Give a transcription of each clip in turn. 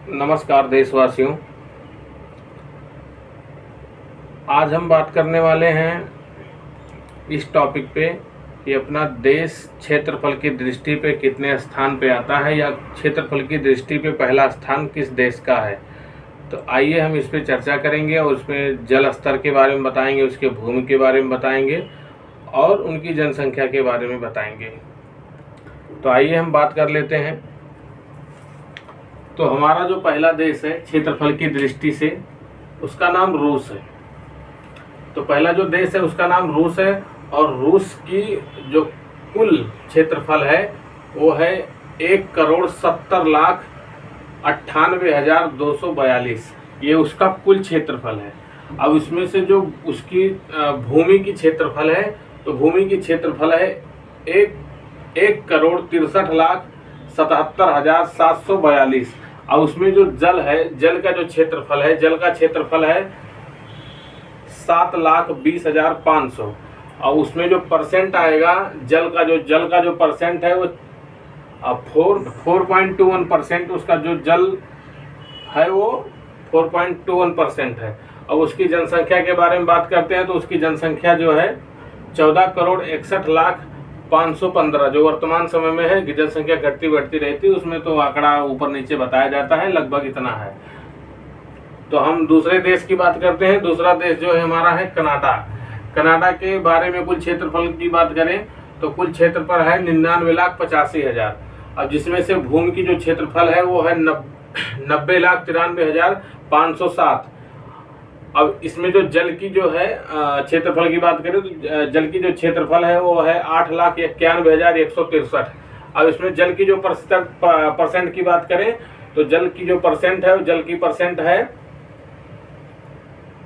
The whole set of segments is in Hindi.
नमस्कार देशवासियों। आज हम बात करने वाले हैं इस टॉपिक पे कि अपना देश क्षेत्रफल की दृष्टि पे कितने स्थान पे आता है या क्षेत्रफल की दृष्टि पे पहला स्थान किस देश का है। तो आइए हम इस पे चर्चा करेंगे और उसमें जल स्तर के बारे में बताएंगे, उसके भूमि के बारे में बताएंगे और उनकी जनसंख्या के बारे में बताएंगे। तो आइए हम बात कर लेते हैं। तो हमारा जो पहला देश है क्षेत्रफल की दृष्टि से, उसका नाम रूस है। तो पहला जो देश है उसका नाम रूस है और रूस की जो कुल क्षेत्रफल है वो है 1,70,98,242। ये उसका कुल क्षेत्रफल है। अब इसमें से जो उसकी भूमि की क्षेत्रफल है, तो भूमि की क्षेत्रफल है 1,63,77,742। और उसमें जो जल है, जल का जो क्षेत्रफल है, जल का क्षेत्रफल है 7,20,500। और उसमें जो परसेंट आएगा जल का जो परसेंट है वो 4.21%। उसका जो जल है वो 4.21% है। अब उसकी जनसंख्या के बारे में बात करते हैं तो उसकी जनसंख्या जो है 14,61,05,15 जो वर्तमान समय में है। जनसंख्या घटती बढ़ती रहती है, उसमें तो आंकड़ा ऊपर नीचे बताया जाता है, लगभग इतना है। तो हम दूसरे देश की बात करते हैं। दूसरा देश जो है हमारा है कनाडा। कनाडा के बारे में कुल क्षेत्रफल की बात करें तो कुल क्षेत्रफल है 99,85,000। अब जिसमें से भूमि की जो क्षेत्रफल है वो है 90,93,507। अब इसमें जो जल की जो है क्षेत्रफल की बात करें तो जल की जो क्षेत्रफल है वो है 8,91,163। अब इसमें जल की जो परसेंट की बात करें तो जल की जो परसेंट है, जल की परसेंट है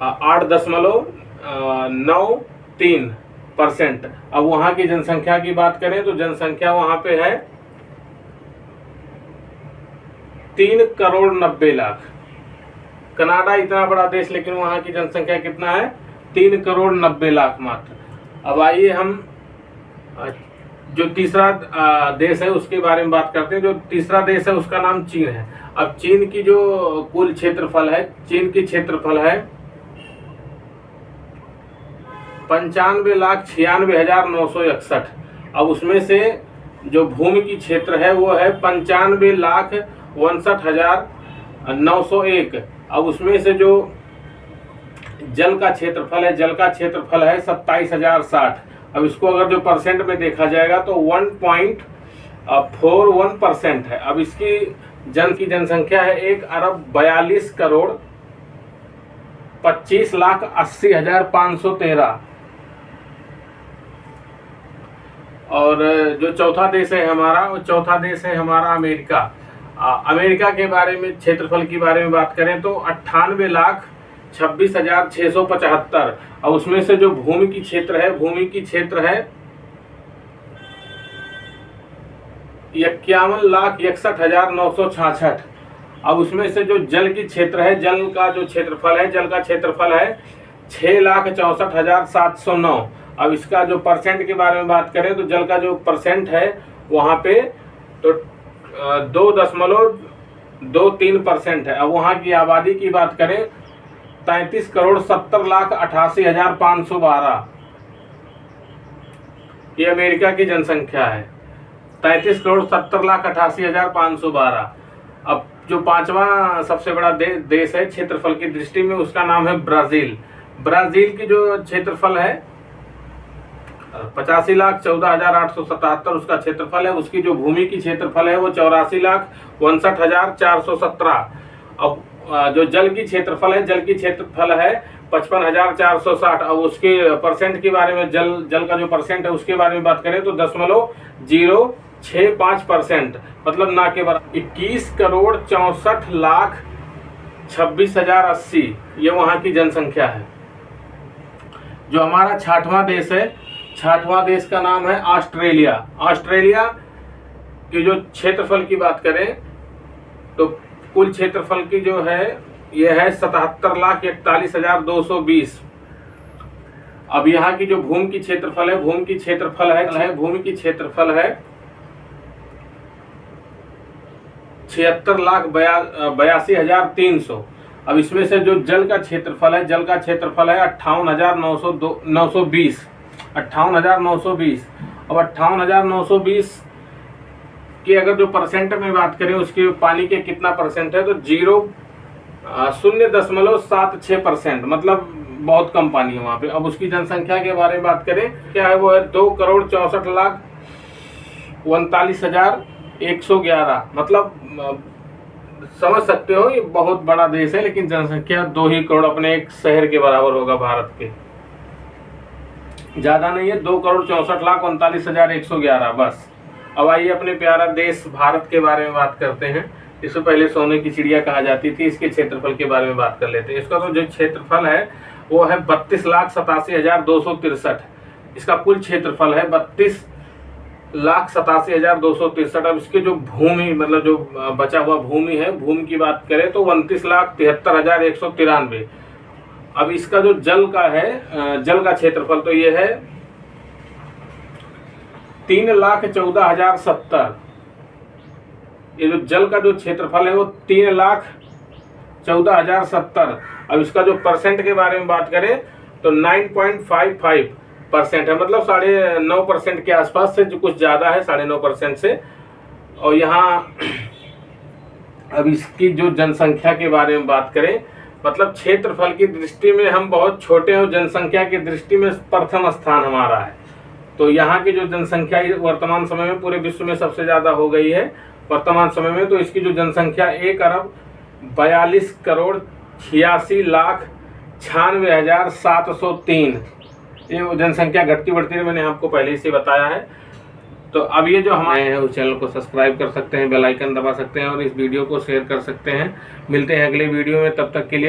8.93%। अब वहाँ की जनसंख्या की बात करें तो जनसंख्या वहाँ पे है 3,90,00,000। कनाडा इतना बड़ा देश, लेकिन वहाँ की जनसंख्या कितना है? 3,90,00,000 मात्र। अब आइए हम जो तीसरा देश है उसके बारे में बात करते हैं। जो तीसरा देश है उसका नाम चीन है। अब चीन की जो कुल क्षेत्रफल है, चीन की क्षेत्रफल है 95,96,961। अब उसमें से जो भूमि की क्षेत्र है वो है 95,59,901। अब उसमें से जो जल का क्षेत्रफल है, जल का क्षेत्रफल है 27,060। अब इसको अगर जो परसेंट में देखा जाएगा तो 1.41% है। अब इसकी की जनसंख्या है 1,42,25,80,513। और जो चौथा देश है हमारा, वो चौथा देश है हमारा अमेरिका। अमेरिका के बारे में, क्षेत्रफल के बारे में बात करें तो 98,26,675। और उसमें से जो भूमि की क्षेत्र है, भूमि की क्षेत्र है 51,61,966। अब उसमें से जो जल की क्षेत्र है, जल का जो क्षेत्रफल है, जल का क्षेत्रफल है 6,64,709। अब इसका जो परसेंट के बारे में बात करें तो जल का जो परसेंट है वहाँ पे तो 2.23% है। अब वहाँ की आबादी की बात करें 33,70,88,512। ये अमेरिका की जनसंख्या है, 33,70,88,512। अब जो पांचवा सबसे बड़ा देश है क्षेत्रफल की दृष्टि में, उसका नाम है ब्राजील। ब्राजील की जो क्षेत्रफल है 85,14,877 उसका क्षेत्रफल है। उसकी जो भूमि की क्षेत्रफल है वो 84,59,417। अब जो जल की क्षेत्रफल है, जल की क्षेत्रफल है 55,460। अब उसके परसेंट के बारे में, जल का जो परसेंट है उसके बारे में बात करें तो 0.065%, मतलब ना के बराबर 21,64,26,080। ये वहाँ की जनसंख्या है। जो हमारा छठवां देश है, छठवां देश का नाम है ऑस्ट्रेलिया। ऑस्ट्रेलिया की जो क्षेत्रफल की बात करें तो कुल क्षेत्रफल की जो है ये है 77,41,220। अब यहाँ की जो भूमि की क्षेत्रफल है, भूमि की क्षेत्रफल है 76,82,300। अब इसमें से जो जल का क्षेत्रफल है, 58,920। 58,920। अब 58,920 की अगर जो परसेंट में बात करें, उसके पानी के कितना परसेंट है, तो 0.76%, मतलब बहुत कम पानी है वहाँ पे। अब उसकी जनसंख्या के बारे में बात करें, क्या है, वो है 2,64,39,111। मतलब समझ सकते हो ये बहुत बड़ा देश है, लेकिन जनसंख्या 2 ही करोड़, अपने एक शहर के बराबर होगा भारत के, ज़्यादा नहीं है। 2,64,39,111 बस। अब आइए अपने प्यारा देश भारत के बारे में बात करते हैं। इससे पहले सोने की चिड़िया कहा जाती थी, इसके क्षेत्रफल के बारे में बात कर लेते हैं। इसका तो जो क्षेत्रफल है वो है 32,87,263। इसका कुल क्षेत्रफल है 32,87,263। अब इसके जो भूमि, मतलब जो बचा हुआ भूमि है, भूमि की बात करें तो 29,73,193। अब इसका जो जल का है, जल का क्षेत्रफल तो ये है 3,14,070। ये जो जल का जो क्षेत्रफल है वो 3,14,070। अब इसका जो परसेंट के बारे में बात करें तो 9.55% है, मतलब 9.5% के आसपास से, जो कुछ ज़्यादा है 9.5% से। और यहाँ अब इसकी जो जनसंख्या के बारे में बात करें, मतलब क्षेत्रफल की दृष्टि में हम बहुत छोटे हैं और जनसंख्या की दृष्टि में प्रथम स्थान हमारा है। तो यहाँ की जो जनसंख्या वर्तमान समय में पूरे विश्व में सबसे ज़्यादा हो गई है वर्तमान समय में। तो इसकी जो जनसंख्या 1,42,86,96,703। ये जनसंख्या घटती बढ़ती है, मैंने आपको पहले से बताया है। तो अब ये जो हमारे हैं उस चैनल को सब्सक्राइब कर सकते हैं, बेल आइकन दबा सकते हैं और इस वीडियो को शेयर कर सकते हैं। मिलते हैं अगले वीडियो में, तब तक के लिए।